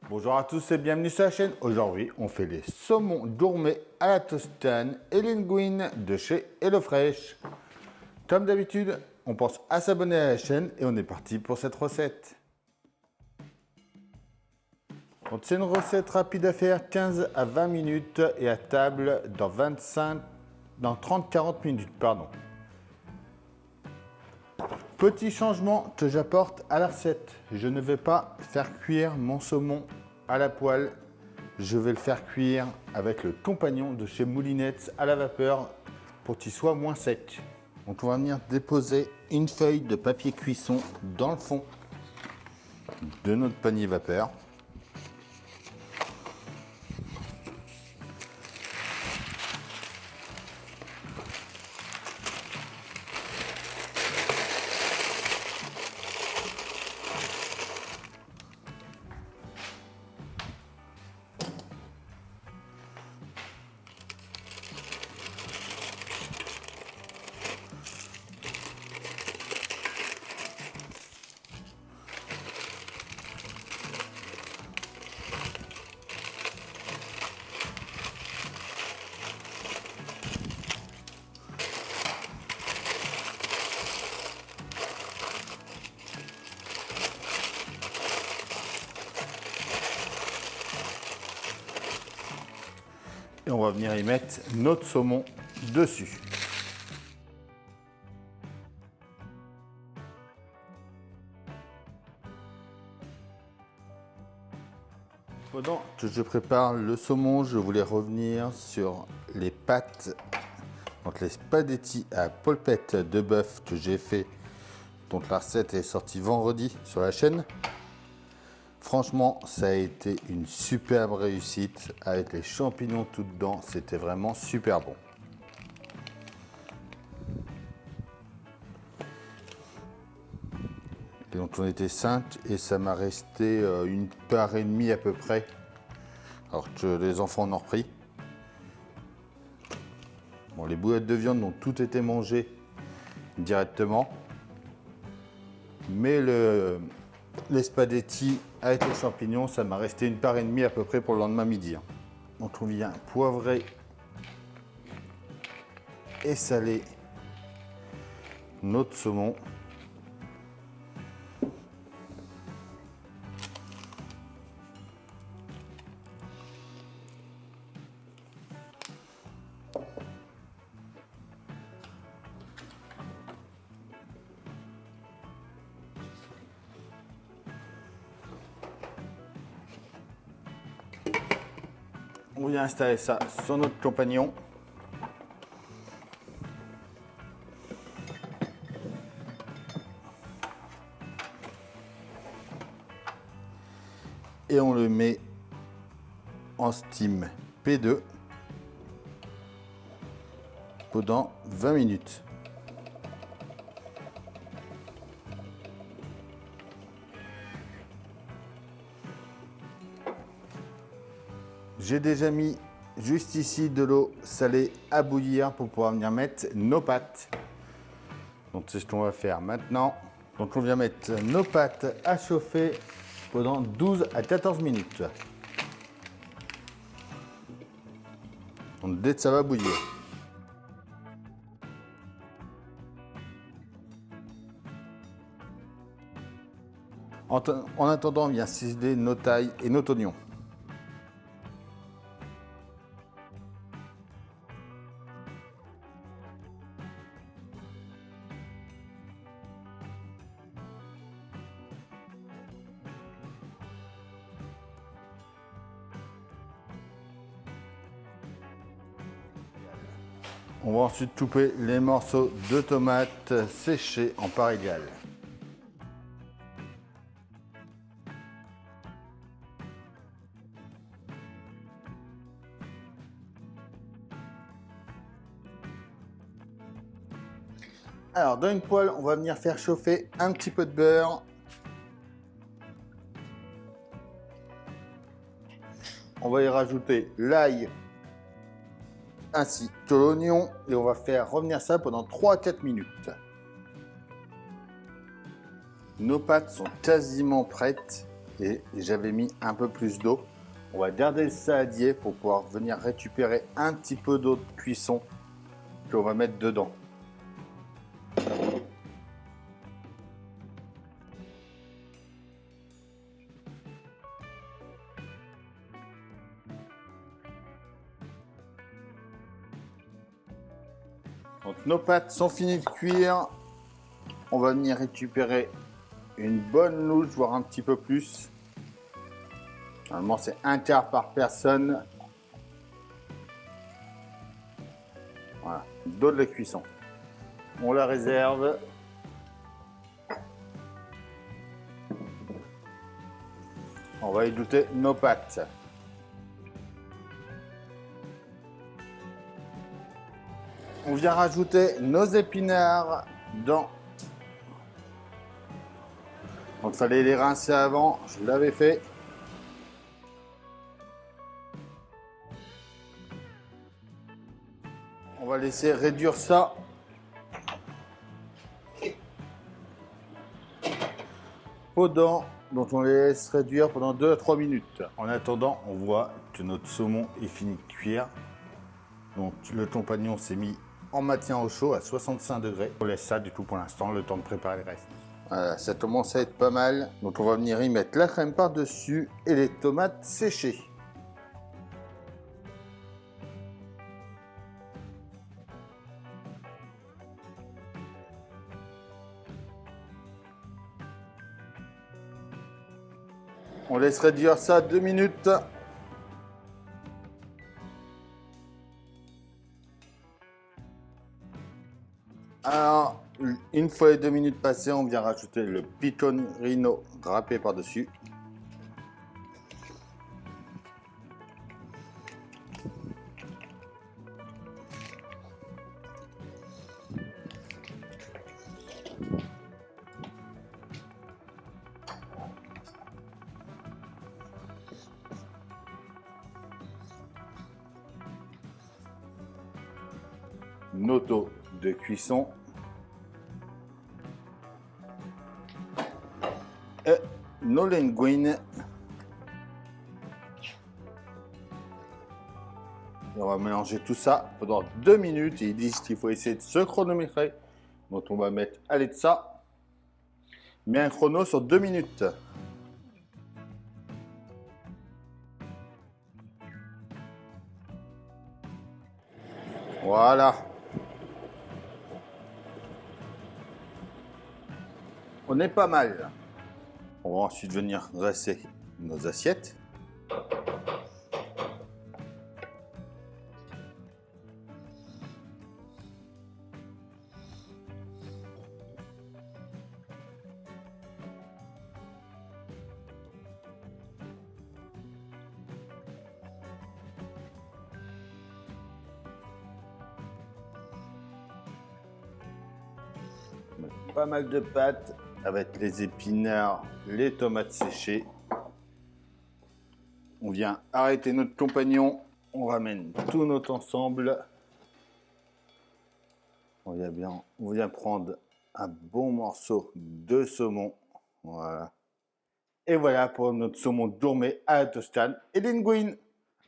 Bonjour à tous et bienvenue sur la chaîne. Aujourd'hui, on fait les saumons gourmets à la Toscane et linguine de chez HelloFresh. Comme d'habitude, on pense à s'abonner à la chaîne et on est parti pour cette recette. Donc, c'est une recette rapide à faire, 15 à 20 minutes et à table dans 30-40 minutes. Petit changement que j'apporte à la recette. Je ne vais pas faire cuire mon saumon à la poêle. Je vais le faire cuire avec le compagnon de chez Moulinex à la vapeur pour qu'il soit moins sec. Donc on va venir déposer une feuille de papier cuisson dans le fond de notre panier vapeur. Et on va venir y mettre notre saumon dessus. Pendant que je prépare le saumon, je voulais revenir sur les pâtes, donc les spaghettis à polpette de bœuf que j'ai fait. Donc la recette est sortie vendredi sur la chaîne. Franchement, ça a été une superbe réussite avec les champignons tout dedans. C'était vraiment super bon. Et donc on était 5 et ça m'a resté une part et demie à peu près. Alors que les enfants en ont repris. Bon, les boulettes de viande ont tout été mangées directement. Mais les spaghettis avec les champignons, ça m'a resté une part et demie à peu près pour le lendemain midi. Donc on vient poivrer et saler notre saumon. On vient installer ça sur notre compagnon. Et on le met en steam P2 pendant 20 minutes. J'ai déjà mis juste ici de l'eau salée à bouillir pour pouvoir venir mettre nos pâtes. Donc c'est ce qu'on va faire maintenant. Donc on vient mettre nos pâtes à chauffer pendant 12 à 14 minutes. Donc dès que ça va bouillir. En attendant, on vient ciseler nos tailles et notre oignon. On va ensuite couper les morceaux de tomates séchés en part égale. Alors dans une poêle, on va venir faire chauffer un petit peu de beurre. On va y rajouter l'ail ainsi que l'oignon et on va faire revenir ça pendant 3 à 4 minutes. Nos pâtes sont quasiment prêtes. et j'avais mis un peu plus d'eau. On va garder le saladier pour pouvoir venir récupérer un petit peu d'eau de cuisson qu'on va mettre dedans. Donc nos pâtes sont finies de cuire. On va venir récupérer une bonne louche, voire un petit peu plus. Normalement, c'est un quart par personne. Voilà, d'eau de la cuisson. On la réserve. On va ajouter nos pâtes. On vient rajouter nos épinards dans. Donc il fallait les rincer avant, je l'avais fait. On va laisser réduire ça. Pendant, dont on les laisse réduire pendant 2 à 3 minutes. En attendant, on voit que notre saumon est fini de cuire. Donc le compagnon s'est mis en maintien au chaud à 65 degrés. On laisse ça du coup pour l'instant, le temps de préparer le reste. Voilà, ça commence à être pas mal. Donc on va venir y mettre la crème par-dessus et les tomates séchées. On laisse réduire ça 2 minutes. Alors, une fois les 2 minutes passées, on vient rajouter le pecorino râpé par-dessus. Notre eau de cuisson. Et nos linguines. Et on va mélanger tout ça pendant 2 minutes. Et ils disent qu'il faut essayer de se chronométrer. Donc on va mettre, allez de ça. Mets un chrono sur 2 minutes. Voilà. On est pas mal. On va ensuite venir dresser nos assiettes. Pas mal de pâtes avec les épinards, les tomates séchées. On vient arrêter notre compagnon. On ramène tout notre ensemble. On vient prendre un bon morceau de saumon. Voilà. Et voilà pour notre saumon gourmet à la Toscane et linguine.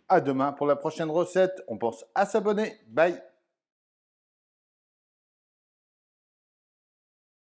À demain pour la prochaine recette. On pense à s'abonner. Bye.